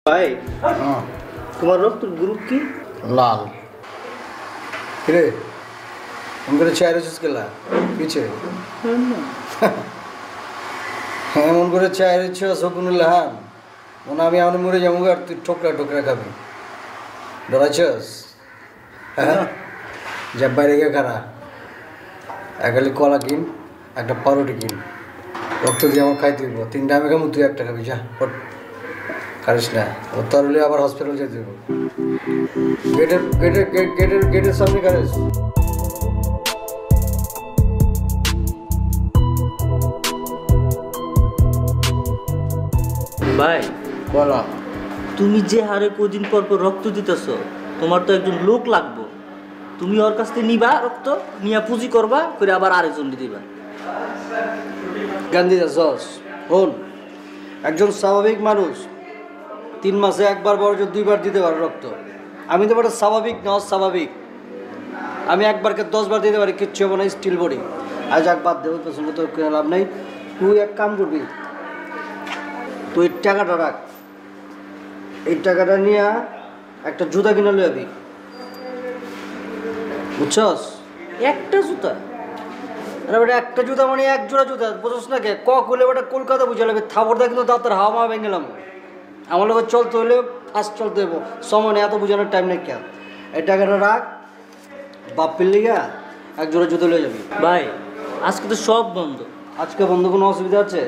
ভাই তোমার রক্তের গ্রুপ কি? লাল। কিরে এমন করে চেয়ার এসেছিস কেলা পিছে? এমন করে চেয়ার এসেছ শকুনুল হান মনে আমি এমন মরে যাবো আর তুই ঠোকরা ঠোকরা খাবি। ডরাইছস? হ্যাঁ যা বাইরে গিয়ে খারা এক গালি কলা কিন একটা পাউরুটি কিন রক্ত দিয়ে আমার খাইতে দিব। 3টা আমি খাবো তুই একটা খাবি। যা কারিস না ও তার হলে আবার হসপিটাল যেতে দেবো। গেটের সামনে কারিস। ভাই বলা তুমি যে হারে কদিন পর পর রক্ত দিতেছ তোমার তো একজন লোক লাগবো। তুমি ওর কাছ থেকে নিবা রক্ত নিয়ে পুঁজি করবা করে আবার আরেকজন দিবা। গান্ধী দাস হন একজন স্বাভাবিক মানুষ 3 মাসে একবার বড় 2বার দিতে পারে রক্ত। আমি তো একটা স্বাভাবিক না অস্বাভাবিক। আমি একবারকে 10 বার দিতে পারি কিচ্ছু হবে না স্টিল বডি। আজ এক বাদ দেবো পেছনে তো লাভ নেই। তুই এক কাম করবি তুই টাকাটা রাখ এই টাকাটা নিয়ে একটা জুতা কিনে লই যাবি বুঝছস? একটা জুতা? আরে বেটা একটা জুতা মানে এক জোড়া জুতা বুঝছস না কে কক হলে বেটা কলকাতা বুঝে লাগবে থাবড়দা কিন্তু দাঁতের হাওয়া মা ভেঙেলাম। আমার লোক চলতে হলে ফাস্ট চলতে দেবো সময় নেই এত বোঝানোর টাইম নেই কেন। এই টাকাটা রাখ বাপ্পির লিগা এক জোড়া জুতো লয়ে যাবি। ভাই আজকে তো সব বন্ধ। আজকে বন্ধ কোনো অসুবিধা আছে?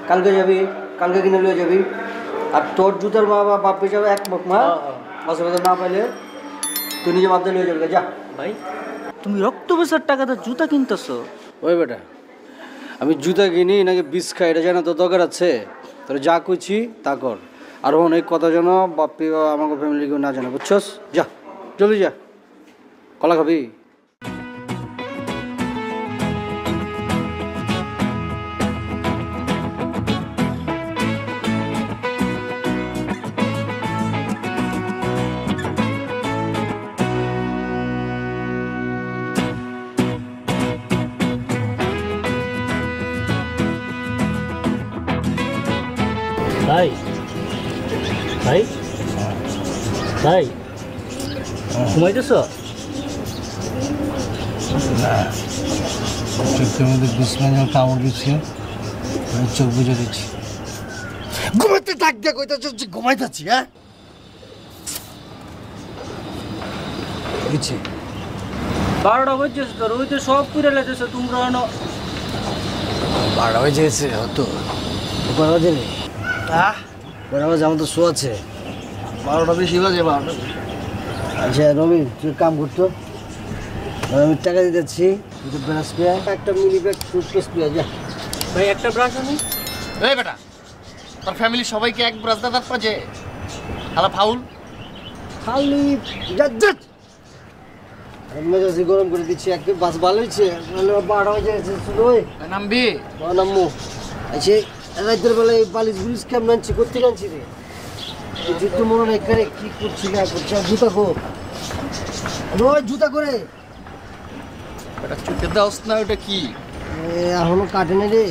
কালকে যাবি কালকে কিনে লয়ে যাবি। আর তোর জুতার মা বা বাপ্পি যাবে এক মা অসুবিধা না পাইলে তুই নিজে বাপ দিয়ে লয়ে যাবি। যা ভাই তুমি রক্ত বেচার টাকাতে জুতা কিনতেছো? ওই বেটা আমি জুতা কিনি নাকি বিষ খাই এটা জানা তো দরকার আছে? তোর যা কইছি তা কর। আর অনেক কথা যেন বাপ্পি বা আমাকে ফ্যামিলি কেউ না জানে বুঝছস? যা জলদি যা। কলা খাবি? ভাই ভাই ভাই ঘুমাইতেছ? চোখের মধ্যে বিস্মানের কামড় দিচ্ছে চোখ বুঝে দিচ্ছি। ঘুমাতে থাক দেখ ওইটা ঘুমাইতেছি। হ্যাঁ দিচ্ছি 12টা বাজছে তোর ওই তো সব পুরে লেগেছে তোমরা 12টা হয়ে যেয়েছে হতো 12 বাজে নেই। 12 বাজে আমার তো শো আছে। 12টা বেশি বাজে 12টা। আচ্ছা রবি তুই কাম করতো আমি টাকা দিয়ে যাচ্ছি দুটো ব্রাশ পেয়ে একটা মিলি ব্যাগ টুথপেস্ট পেয়ে যা। ভাই একটা ব্রাশ আনি। এই বেটা তোর ফ্যামিলি সবাইকে এক ব্রাশ দাদার পাজে হালা ফাউল খালি যাত মেজাজি গরম করে দিচ্ছি এক বাস ভালো হয়েছে নাহলে 12টা বাজে শুরু হয় নামবি নাম্মু। আচ্ছা রাতের বেলায় বালিশ বুলিশ কেমন আনছি কোথেকে আনছি রে? জুতো মনে নাই করে কি করছি না করছি জুতা কো রোজ জুতা করে বেটা চোখে দাওস না ওটা কি এখনো কাটে না রে।